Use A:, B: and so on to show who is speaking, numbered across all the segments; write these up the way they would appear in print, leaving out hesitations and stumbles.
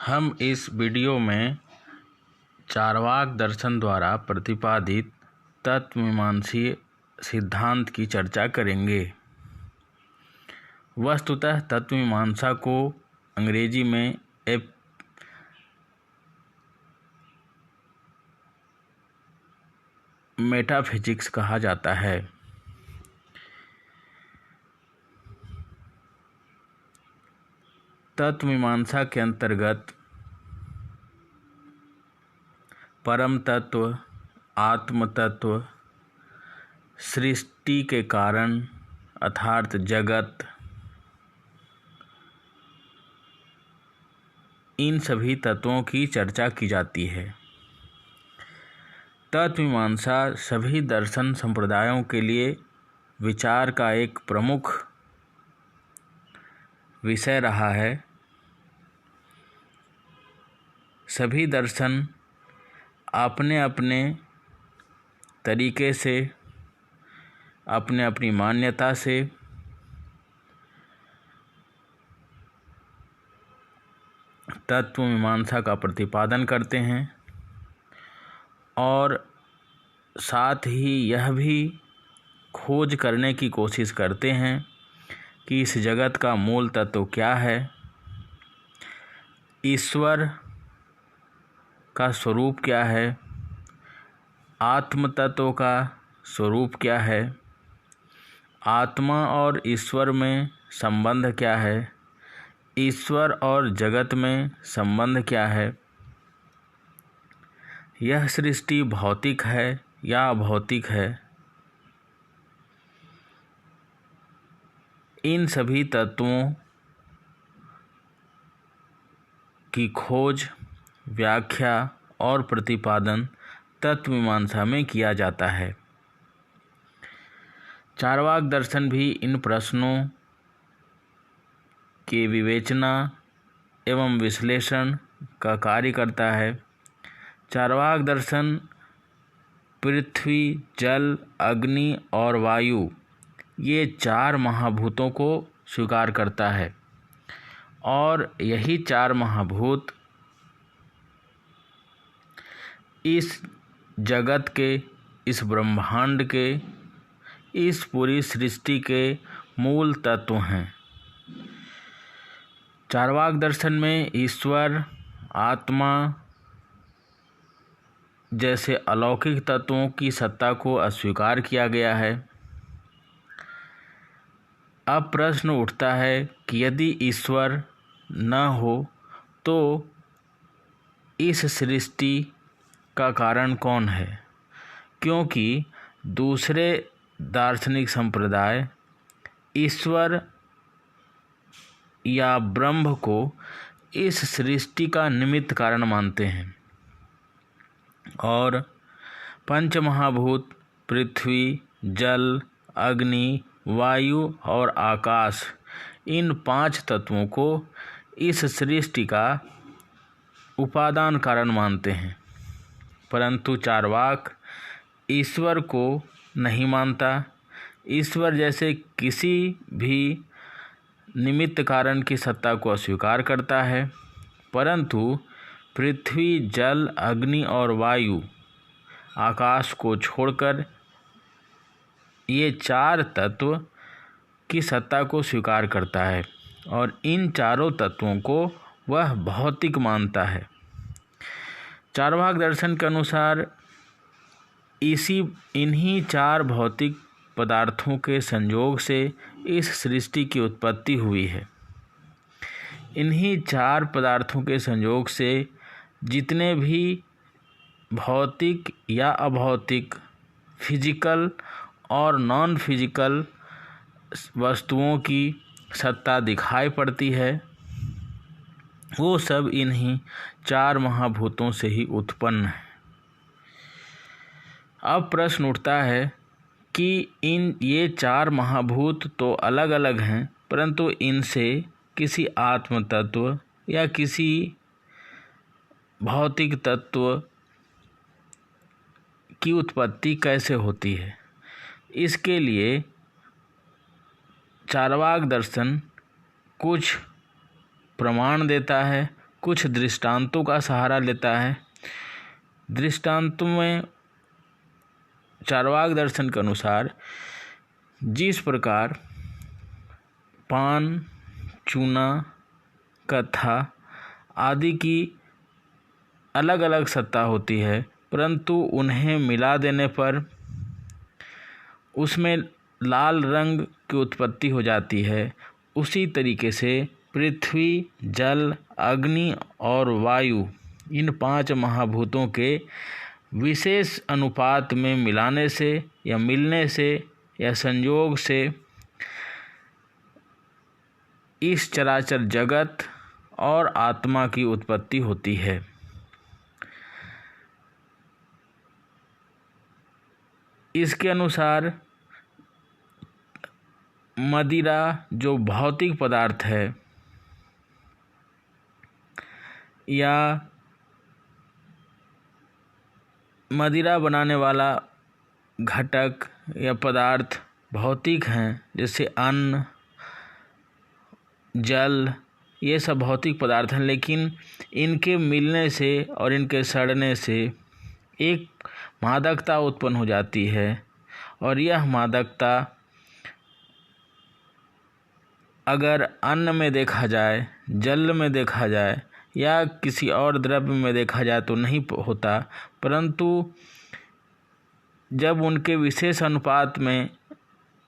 A: हम इस वीडियो में चार्वाक दर्शन द्वारा प्रतिपादित तत्वमीमांसीय सिद्धांत की चर्चा करेंगे। वस्तुतः तत्वमीमांसा को अंग्रेजी में मेटाफिजिक्स कहा जाता है। तत्वमीमांसा के अंतर्गत परम तत्व, आत्म तत्व, सृष्टि के कारण अर्थात जगत, इन सभी तत्वों की चर्चा की जाती है। तत्वमीमांसा सभी दर्शन संप्रदायों के लिए विचार का एक प्रमुख विषय रहा है। सभी दर्शन अपने अपने तरीके से, अपने अपनी मान्यता से तत्वमीमांसा का प्रतिपादन करते हैं और साथ ही यह भी खोज करने की कोशिश करते हैं कि इस जगत का मूल तत्व क्या है, ईश्वर का स्वरूप क्या है, आत्म तत्व का स्वरूप क्या है, आत्मा और ईश्वर में संबंध क्या है, ईश्वर और जगत में संबंध क्या है, यह सृष्टि भौतिक है या अभौतिक है। इन सभी तत्वों की खोज, व्याख्या और प्रतिपादन तत्वमीमांसा में किया जाता है। चार्वाक दर्शन भी इन प्रश्नों के विवेचना एवं विश्लेषण का कार्य करता है। चार्वाक दर्शन पृथ्वी, जल, अग्नि और वायु ये 4 महाभूतों को स्वीकार करता है और यही 4 महाभूत इस जगत के, इस ब्रह्मांड के, इस पूरी सृष्टि के मूल तत्व हैं। चार्वाक दर्शन में ईश्वर, आत्मा जैसे अलौकिक तत्वों की सत्ता को अस्वीकार किया गया है। अब प्रश्न उठता है कि यदि ईश्वर न हो तो इस सृष्टि का कारण कौन है? क्योंकि दूसरे दार्शनिक संप्रदाय ईश्वर या ब्रह्म को इस सृष्टि का निमित्त कारण मानते हैं और पंचमहाभूत पृथ्वी, जल, अग्नि, वायु और आकाश, इन 5 तत्वों को इस सृष्टि का उपादान कारण मानते हैं। परंतु चार्वाक ईश्वर को नहीं मानता। ईश्वर जैसे किसी भी निमित्त कारण की सत्ता को अस्वीकार करता है, परंतु पृथ्वी, जल, अग्नि और वायु, आकाश को छोड़कर ये 4 तत्व की सत्ता को स्वीकार करता है और इन चारों तत्वों को वह भौतिक मानता है। चार्वाक दर्शन के अनुसार इन्हीं 4 भौतिक पदार्थों के संयोग से इस सृष्टि की उत्पत्ति हुई है। इन्हीं 4 पदार्थों के संयोग से जितने भी भौतिक या अभौतिक, फिजिकल और नॉन फिजिकल वस्तुओं की सत्ता दिखाई पड़ती है, वो सब इन्हीं 4 महाभूतों से ही उत्पन्न है। अब प्रश्न उठता है कि ये 4 महाभूत तो अलग अलग हैं, परंतु इनसे किसी आत्म तत्व या किसी भौतिक तत्व की उत्पत्ति कैसे होती है? इसके लिए चार्वाक दर्शन कुछ प्रमाण देता है, कुछ दृष्टांतों का सहारा लेता है। दृष्टांतों में चार्वाक दर्शन के अनुसार जिस प्रकार पान, चूना, कथा आदि की अलग अलग सत्ता होती है, परंतु उन्हें मिला देने पर उसमें लाल रंग की उत्पत्ति हो जाती है, उसी तरीके से पृथ्वी, जल, अग्नि और वायु इन 5 महाभूतों के विशेष अनुपात में मिलाने से या मिलने से या संयोग से इस चराचर जगत और आत्मा की उत्पत्ति होती है। इसके अनुसार मदिरा जो भौतिक पदार्थ है या मदिरा बनाने वाला घटक या पदार्थ भौतिक हैं, जैसे अन्न, जल, ये सब भौतिक पदार्थ हैं, लेकिन इनके मिलने से और इनके सड़ने से एक मादकता उत्पन्न हो जाती है और यह मादकता अगर अन्न में देखा जाए, जल में देखा जाए या किसी और द्रव्य में देखा जाए तो नहीं होता, परंतु जब उनके विशेष अनुपात में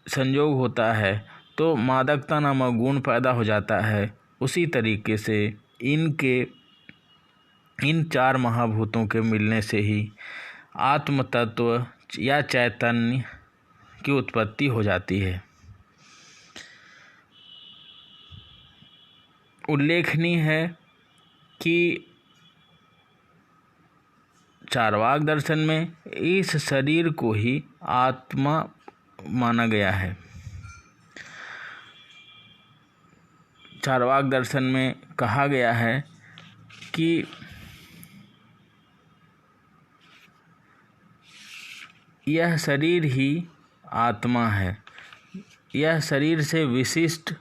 A: संयोग होता है तो मादकता नामक गुण पैदा हो जाता है। उसी तरीके से इन 4 महाभूतों के मिलने से ही आत्म तत्व या चैतन्य की उत्पत्ति हो जाती है। उल्लेखनीय है कि चार्वाक दर्शन में इस शरीर को ही आत्मा माना गया है। चार्वाक दर्शन में कहा गया है कि यह शरीर ही आत्मा है, यह शरीर से विशिष्ट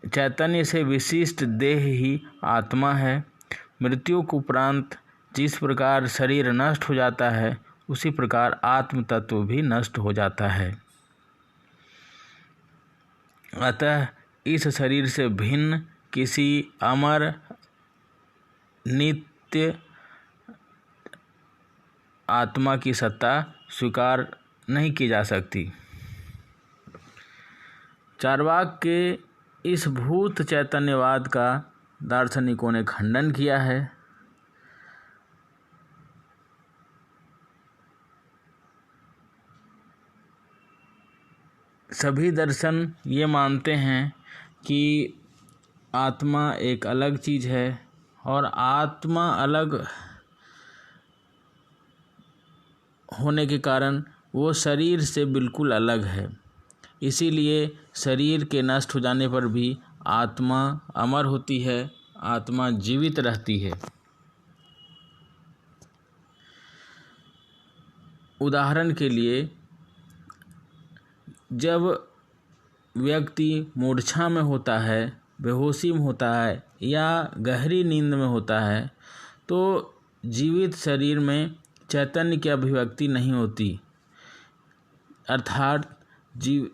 A: चैतन्य से विशिष्ट देह ही आत्मा है। मृत्यु के उपरांत जिस प्रकार शरीर नष्ट हो जाता है, उसी प्रकार आत्म तत्व भी नष्ट हो जाता है। अतः इस शरीर से भिन्न किसी अमर नित्य आत्मा की सत्ता स्वीकार नहीं की जा सकती। चार्वाक के इस भूत चैतन्यवाद का दार्शनिकों ने खंडन किया है। सभी दर्शन ये मानते हैं कि आत्मा एक अलग चीज़ है और आत्मा अलग होने के कारण वो शरीर से बिल्कुल अलग है। इसीलिए शरीर के नष्ट हो जाने पर भी आत्मा अमर होती है, आत्मा जीवित रहती है। उदाहरण के लिए, जब व्यक्ति मूर्छा में होता है, बेहोशी में होता है या गहरी नींद में होता है, तो जीवित शरीर में चैतन्य की अभिव्यक्ति नहीं होती, अर्थात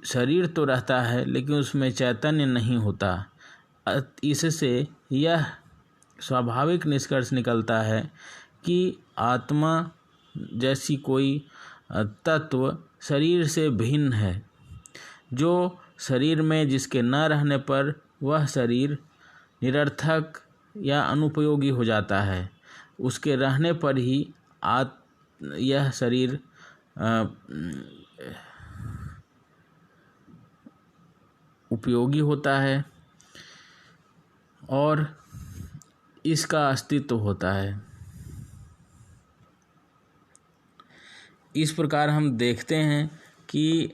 A: शरीर तो रहता है लेकिन उसमें चैतन्य नहीं होता। इससे यह स्वाभाविक निष्कर्ष निकलता है कि आत्मा जैसी कोई तत्व शरीर से भिन्न है, जो शरीर में जिसके न रहने पर वह शरीर निरर्थक या अनुपयोगी हो जाता है, उसके रहने पर ही यह शरीर उपयोगी होता है और इसका अस्तित्व होता है। इस प्रकार हम देखते हैं कि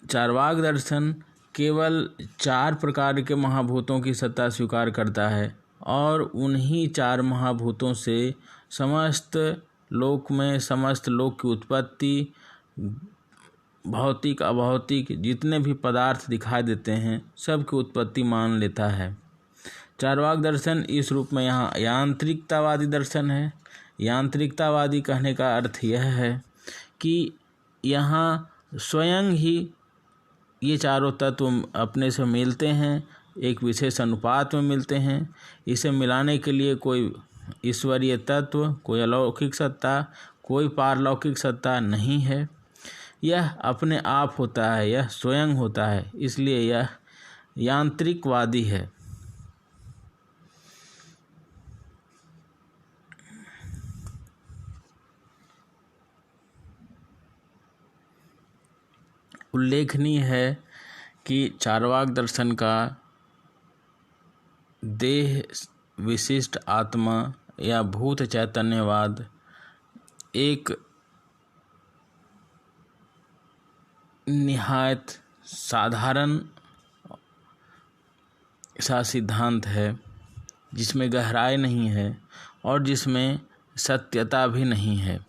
A: चार्वाक दर्शन केवल 4 प्रकार के महाभूतों की सत्ता स्वीकार करता है और उन्हीं 4 महाभूतों से समस्त लोक में समस्त लोक की उत्पत्ति, भौतिक अभौतिक जितने भी पदार्थ दिखाई देते हैं सब की उत्पत्ति मान लेता है। चार्वाक दर्शन इस रूप में यहाँ यांत्रिकतावादी दर्शन है। यांत्रिकतावादी कहने का अर्थ यह है कि यहाँ स्वयं ही ये चारों तत्व अपने से मिलते हैं, एक विशेष अनुपात में मिलते हैं। इसे मिलाने के लिए कोई ईश्वरीय तत्व, कोई अलौकिक सत्ता, कोई पारलौकिक सत्ता नहीं है। यह अपने आप होता है, यह स्वयं होता है, इसलिए यह यांत्रिकवादी है। उल्लेखनीय है कि चार्वाक दर्शन का देह विशिष्ट आत्मा या भूत चैतन्यवाद एक निहायत साधारण सा सिद्धांत है, जिसमें गहराई नहीं है और जिसमें सत्यता भी नहीं है।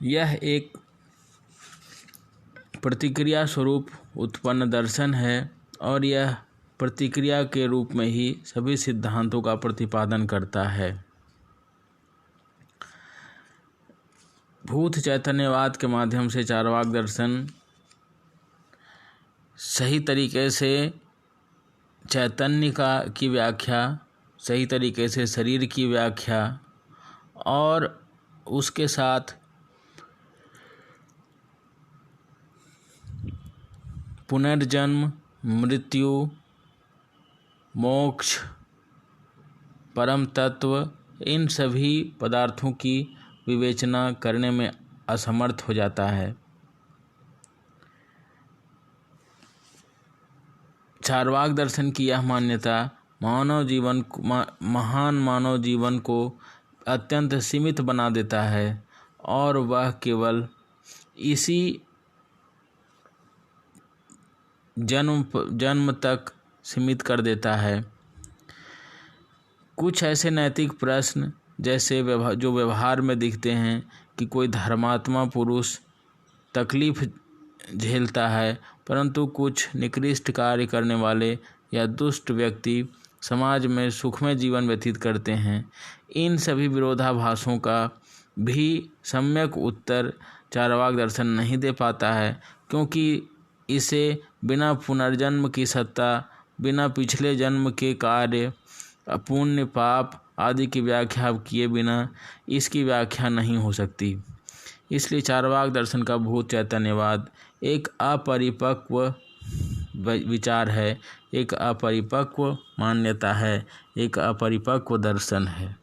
A: यह एक प्रतिक्रिया स्वरूप उत्पन्न दर्शन है और यह प्रतिक्रिया के रूप में ही सभी सिद्धांतों का प्रतिपादन करता है। भूत चैतन्यवाद के माध्यम से चार्वाक दर्शन सही तरीके से चैतन्य की व्याख्या, सही तरीके से शरीर की व्याख्या और उसके साथ पुनर्जन्म, मृत्यु, मोक्ष, परम तत्व, इन सभी पदार्थों की विवेचना करने में असमर्थ हो जाता है। चार्वाक दर्शन की यह मान्यता महान मानव जीवन को अत्यंत सीमित बना देता है और वह केवल इसी जन्म तक सीमित कर देता है। कुछ ऐसे नैतिक प्रश्न जैसे जो व्यवहार में दिखते हैं कि कोई धर्मात्मा पुरुष तकलीफ झेलता है, परंतु कुछ निकृष्ट कार्य करने वाले या दुष्ट व्यक्ति समाज में सुखमय जीवन व्यतीत करते हैं। इन सभी विरोधाभासों का भी सम्यक उत्तर चार्वाक दर्शन नहीं दे पाता है, क्योंकि इसे बिना पुनर्जन्म की सत्ता, बिना पिछले जन्म के कार्य, पुण्य पाप आदि की व्याख्या किए बिना इसकी व्याख्या नहीं हो सकती। इसलिए चार्वाक दर्शन का भूत चैतन्यवाद एक अपरिपक्व विचार है, एक अपरिपक्व मान्यता है, एक अपरिपक्व दर्शन है।